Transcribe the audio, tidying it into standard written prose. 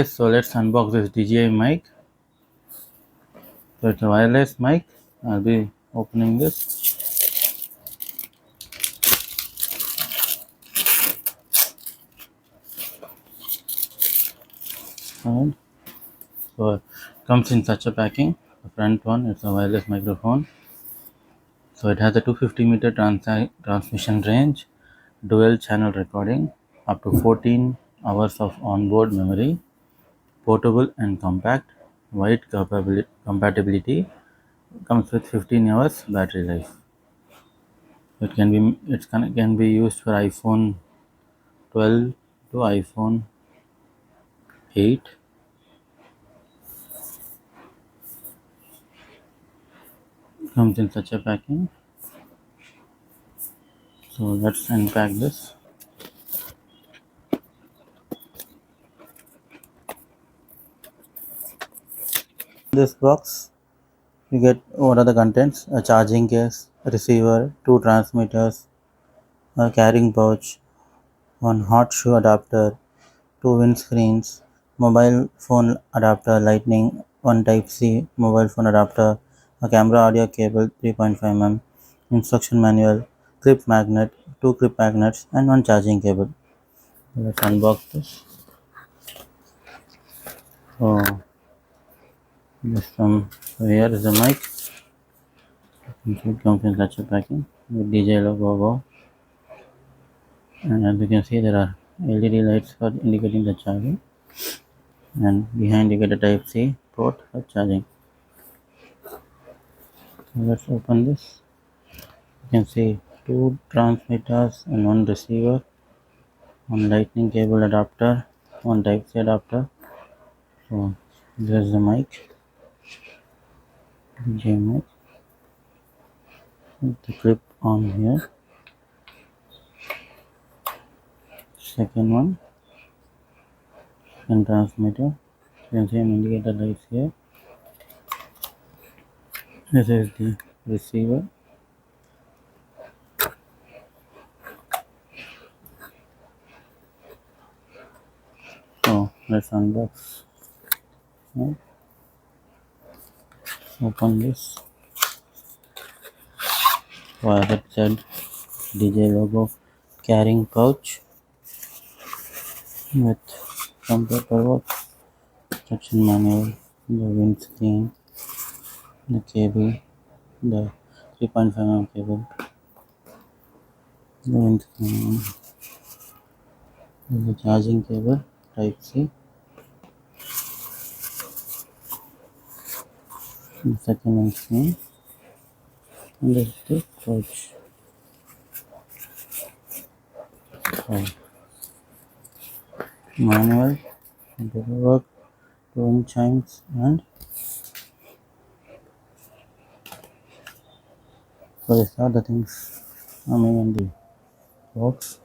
So let's unbox this DJI mic. So it's a wireless mic. I'll be opening this. And so it comes in such a packing. The front one is a wireless microphone. So it has a 250-meter transmission range, dual channel recording, up to 14 hours of onboard memory, portable and compact, wide compatibility, comes with 15 hours battery life. Can be used for iPhone 12 to iPhone 8. Comes in such a packing. So let's unpack this. This box you get what are the contents: a charging case, a receiver, two transmitters, a carrying pouch, one hot shoe adapter, two windscreens, mobile phone adapter lightning, one type C mobile phone adapter, a camera audio cable 3.5 mm, instruction manual, clip magnet, two clip magnets, and one charging cable. Let's unbox this. So here is the mic. It comes in such a packing with DJ logo, and as you can see there are LED lights for indicating the charging, and behind you get a type C port for charging. So let's open this. You can see two transmitters and one receiver, one lightning cable adapter, one type C adapter. So this is the mic, Dji Mic, with the clip on here. Second one, second transmitter. You can see an indicator lights here. This is the receiver. So let's unbox. Yeah. Open this. So as it said, DJ logo, carrying pouch with some paperwork, instruction manual, the windscreen, the cable, the 3.5 mm cable, the windscreen, the charging cable type C, the second windscreen, and this is the pouch. So, manual, paperwork, two wind chimes, and so these are the things coming in the box.